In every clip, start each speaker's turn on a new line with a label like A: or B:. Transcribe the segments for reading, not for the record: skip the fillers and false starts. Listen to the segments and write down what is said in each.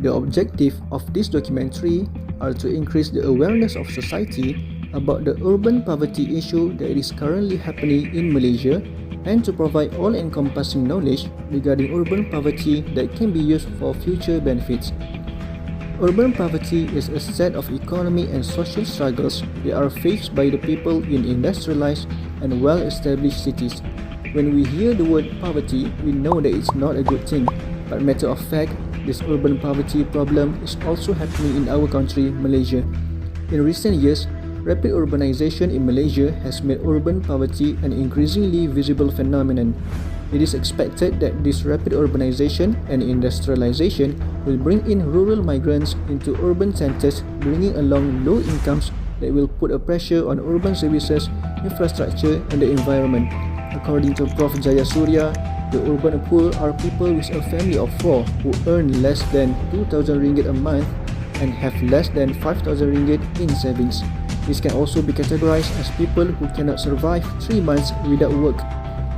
A: The objective of this documentary are to increase the awareness of society about the urban poverty issue that is currently happening in Malaysia and to provide all-encompassing knowledge regarding urban poverty that can be used for future benefits. Urban poverty is a set of economic and social struggles that are faced by the people in industrialized and well-established cities. When we hear the word poverty, we know that it's not a good thing, but matter of fact, this urban poverty problem is also happening in our country, Malaysia. In recent years, rapid urbanization in Malaysia has made urban poverty an increasingly visible phenomenon. It is expected that this rapid urbanization and industrialization will bring in rural migrants into urban centers, bringing along low incomes that will put a pressure on urban services, infrastructure and the environment. According to Prof. Jaya Surya, the urban poor are people with a family of 4 who earn less than 2,000 ringgit a month and have less than 5,000 ringgit in savings. This can also be categorized as people who cannot survive 3 months without work.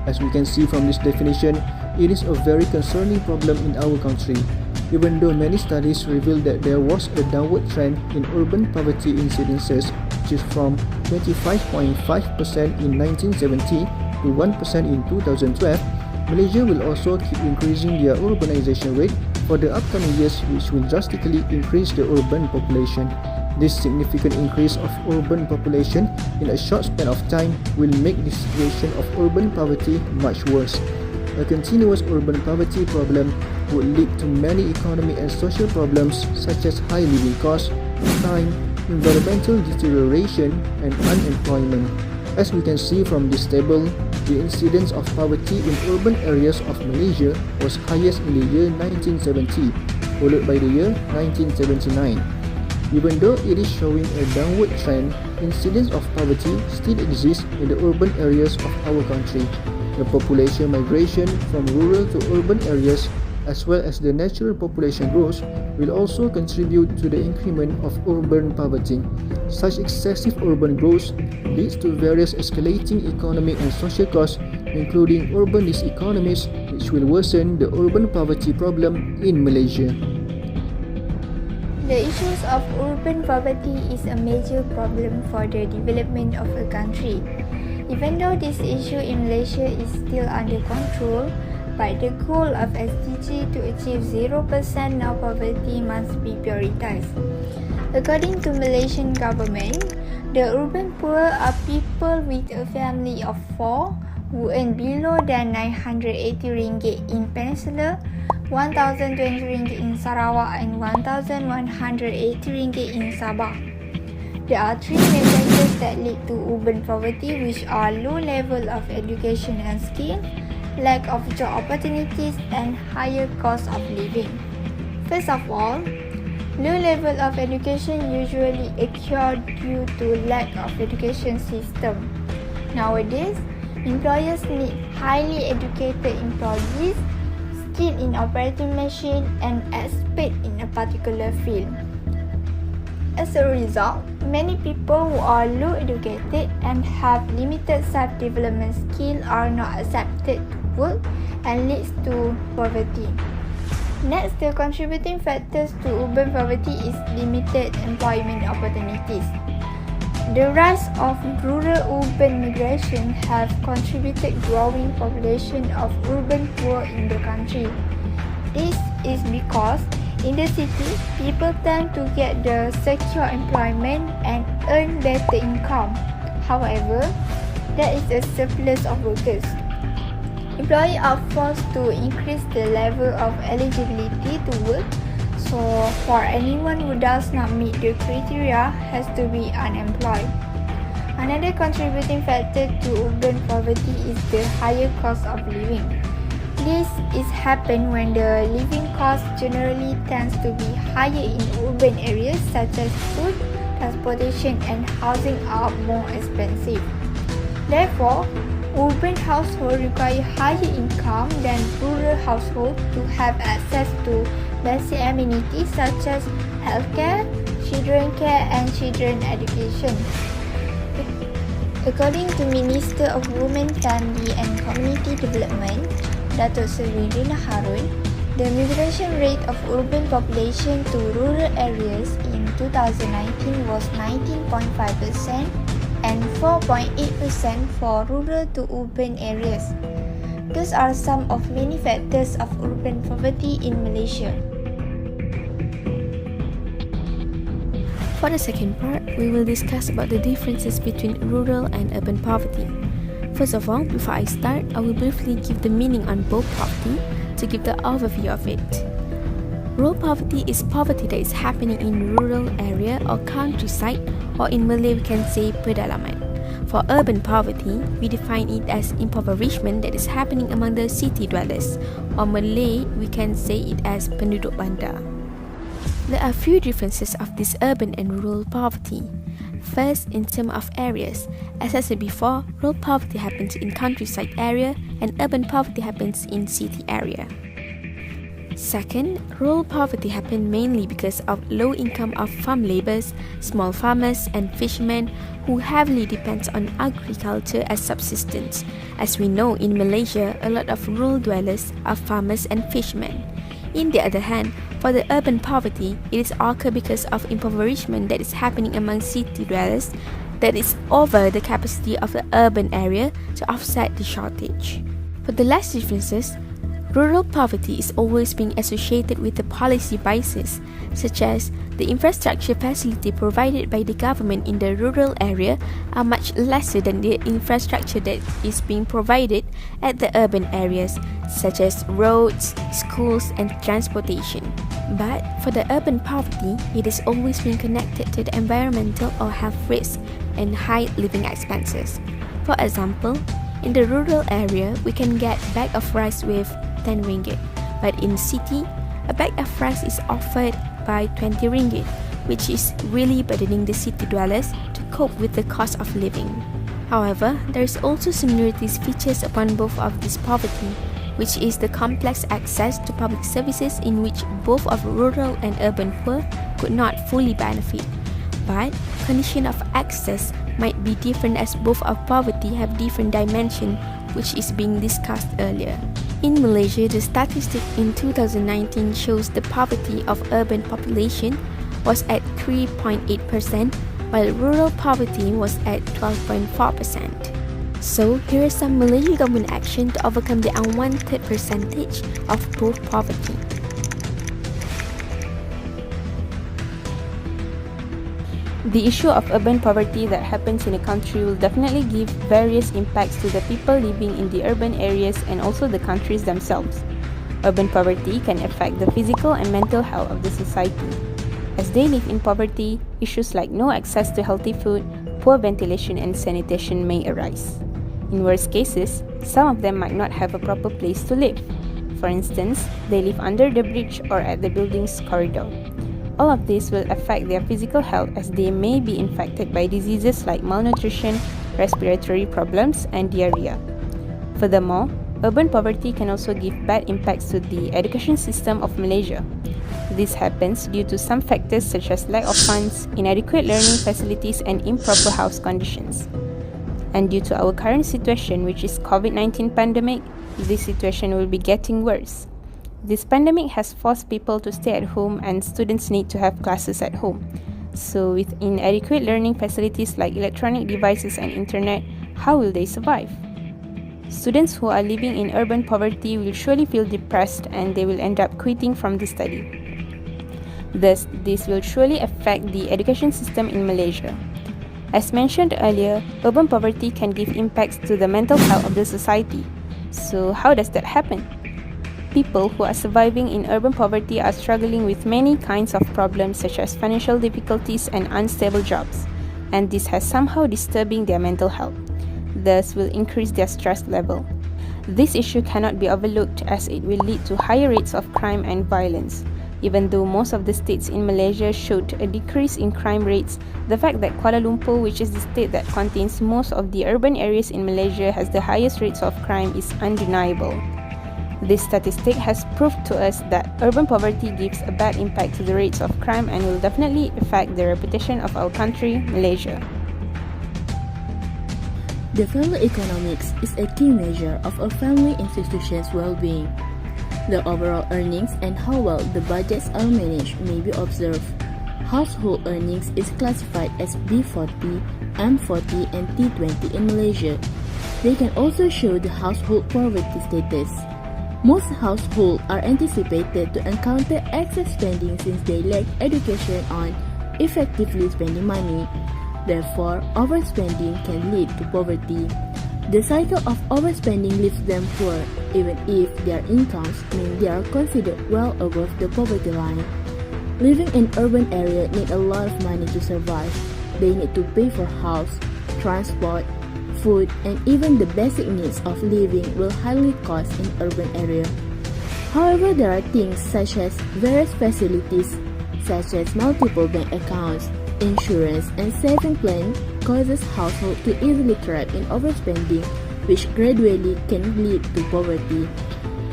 A: As we can see from this definition, it is a very concerning problem in our country. Even though many studies reveal that there was a downward trend in urban poverty incidences, which is from 25.5% in 1970 to 1% in 2012, Malaysia will also keep increasing their urbanization rate for the upcoming years, which will drastically increase the urban population. This significant increase of urban population in a short span of time will make the situation of urban poverty much worse. A continuous urban poverty problem would lead to many economic and social problems such as high living costs, crime, environmental deterioration, and unemployment. As we can see from this table, the incidence of poverty in urban areas of Malaysia was highest in the year 1970, followed by the year 1979. Even though it is showing a downward trend, incidence of poverty still exists in the urban areas of our country. The population migration from rural to urban areas, as well as the natural population growth, will also contribute to the increment of urban poverty. Such excessive urban growth leads to various escalating economic and social costs, including urban diseconomies, which will worsen the urban poverty problem in Malaysia.
B: The issues of urban poverty is a major problem for the development of a country. Even though this issue in Malaysia is still under control, but the goal of SDG to achieve 0% now poverty must be prioritized. According to Malaysian government, the urban poor are people with a family of 4 who earn below than 980 ringgit in Peninsula, 1,020 ringgit in Sarawak and 1,180 ringgit in Sabah. There are 3 main factors that lead to urban poverty, which are low level of education and skill, lack of job opportunities and higher cost of living. First of all, low level of education usually occur due to lack of education system. Nowadays, employers need highly educated employees, skilled in operating machine and expert in a particular field. As a result, many people who are low educated and have limited self-development skill are not accepted to work and leads to poverty. Next, the contributing factors to urban poverty is limited employment opportunities. The rise of rural-urban migration have contributed growing population of urban poor in the country. This is because in the city, people tend to get the secure employment and earn better income. However, there is a surplus of workers. Employees are forced to increase the level of eligibility to work, so for anyone who does not meet the criteria has to be unemployed. Another contributing factor to urban poverty is the higher cost of living. This is happen when the living cost generally tends to be higher in urban areas such as food, transportation and housing are more expensive. Therefore, urban households require higher income than rural households to have access to basic amenities such as healthcare, children care and children education. According to Minister of Women, Family and Community Development, Datuk Seri Rina Harun, The migration rate of urban population to rural areas in 2019 was 19.5% and 4.8% for rural to urban areas. Those are some of many factors of urban poverty in Malaysia.
C: For the second part, we will discuss about the differences between rural and urban poverty. First of all, before I start, I will briefly give the meaning on both poverty to give the overview of it. Rural poverty is poverty that is happening in rural area or countryside, or in Malay we can say pedalaman. For urban poverty, we define it as impoverishment that is happening among the city dwellers, or Malay we can say it as penduduk bandar. There are few differences of this urban and rural poverty. First, in terms of areas, as I said before, rural poverty happens in countryside area and urban poverty happens in city area. Second, rural poverty happens mainly because of low income of farm labourers, small farmers and fishermen who heavily depend on agriculture as subsistence. As we know, in Malaysia, a lot of rural dwellers are farmers and fishermen. In the other hand, for the urban poverty, it is occur because of impoverishment that is happening among city dwellers that is over the capacity of the urban area to offset the shortage. For the last differences, rural poverty is always being associated with the policy biases, such as the infrastructure facility provided by the government in the rural area are much lesser than the infrastructure that is being provided at the urban areas, such as roads, schools and transportation. But for the urban poverty, it is always being connected to the environmental or health risks and high living expenses. For example, in the rural area, we can get a bag of rice with 10 ringgit, but in city, a bag of rice is offered by 20 ringgit, which is really burdening the city dwellers to cope with the cost of living. However, there is also similarities features upon both of this poverty, which is the complex access to public services in which both of rural and urban poor could not fully benefit. But condition of access might be different as both of poverty have different dimension, which is being discussed earlier. In Malaysia, the statistic in 2019 shows the poverty of urban population was at 3.8%, while rural poverty was at 12.4%. So, here is some Malaysian government action to overcome the unwanted percentage of both poverty.
D: The issue of urban poverty that happens in a country will definitely give various impacts to the people living in the urban areas and also the countries themselves. Urban poverty can affect the physical and mental health of the society. As they live in poverty, issues like no access to healthy food, poor ventilation and sanitation may arise. In worst cases, some of them might not have a proper place to live. For instance, they live under the bridge or at the building's corridor. All of this will affect their physical health as they may be infected by diseases like malnutrition, respiratory problems, and diarrhea. Furthermore, urban poverty can also give bad impacts to the education system of Malaysia. This happens due to some factors such as lack of funds, inadequate learning facilities, and improper house conditions. And due to our current situation, which is COVID-19 pandemic, this situation will be getting worse. This pandemic has forced people to stay at home and students need to have classes at home. So with inadequate learning facilities like electronic devices and internet, how will they survive? Students who are living in urban poverty will surely feel depressed and they will end up quitting from the study. Thus, this will surely affect the education system in Malaysia. As mentioned earlier, urban poverty can give impacts to the mental health of the society. So how does that happen? People who are surviving in urban poverty are struggling with many kinds of problems such as financial difficulties and unstable jobs, and this has somehow disturbing their mental health, thus will increase their stress level. This issue cannot be overlooked as it will lead to higher rates of crime and violence. Even though most of the states in Malaysia showed a decrease in crime rates, the fact that Kuala Lumpur, which is the state that contains most of the urban areas in Malaysia, has the highest rates of crime is undeniable. This statistic has proved to us that urban poverty gives a bad impact to the rates of crime and will definitely affect the reputation of our country, Malaysia.
E: The family economics is a key measure of a family institution's well-being. The overall earnings and how well the budgets are managed may be observed. Household earnings is classified as B40, M40 and T20 in Malaysia. They can also show the household poverty status. Most households are anticipated to encounter excess spending since they lack education on effectively spending money. Therefore, overspending can lead to poverty. The cycle of overspending leaves them poor, even if their incomes mean they are considered well above the poverty line. Living in urban area need a lot of money to survive. They need to pay for house, transport, food, and even the basic needs of living will highly cost in urban area. However, there are things such as various facilities, such as multiple bank accounts, insurance, and saving plan causes household to easily trap in overspending, which gradually can lead to poverty.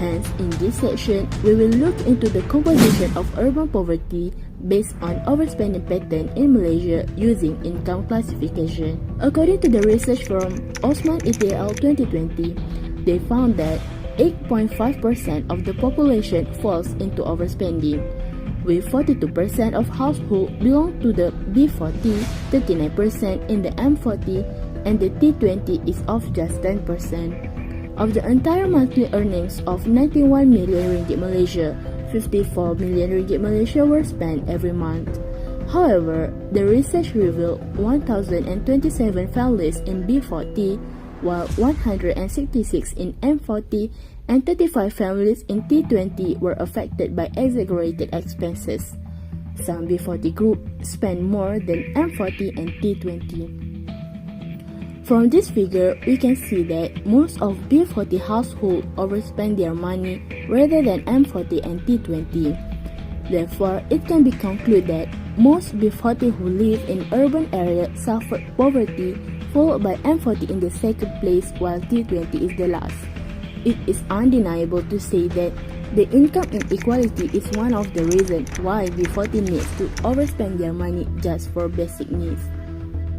E: Hence, in this section, we will look into the composition of urban poverty based on overspending pattern in Malaysia using income classification. According to the research from Osman et al. 2020, they found that 8.5% of the population falls into overspending, with 42% of households belong to the B40, 39% in the M40, and the T20 is of just 10%. Of the entire monthly earnings of 91 million ringgit Malaysia, 54 million ringgit Malaysia were spent every month. However, the research revealed 1,027 families in B40, while 166 in M40 and 35 families in T20 were affected by exaggerated expenses. Some B40 groups spend more than M40 and T20. From this figure, we can see that most of B40 households overspend their money rather than M40 and T20. Therefore, it can be concluded that most B40 who live in urban areas suffered poverty, followed by M40 in the second place while T20 is the last. It is undeniable to say that the income inequality is one of the reasons why B40 needs to overspend their money just for basic needs.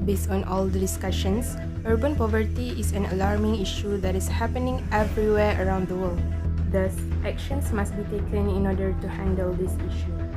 D: Based on all the discussions, urban poverty is an alarming issue that is happening everywhere around the world. Thus, actions must be taken in order to handle this issue.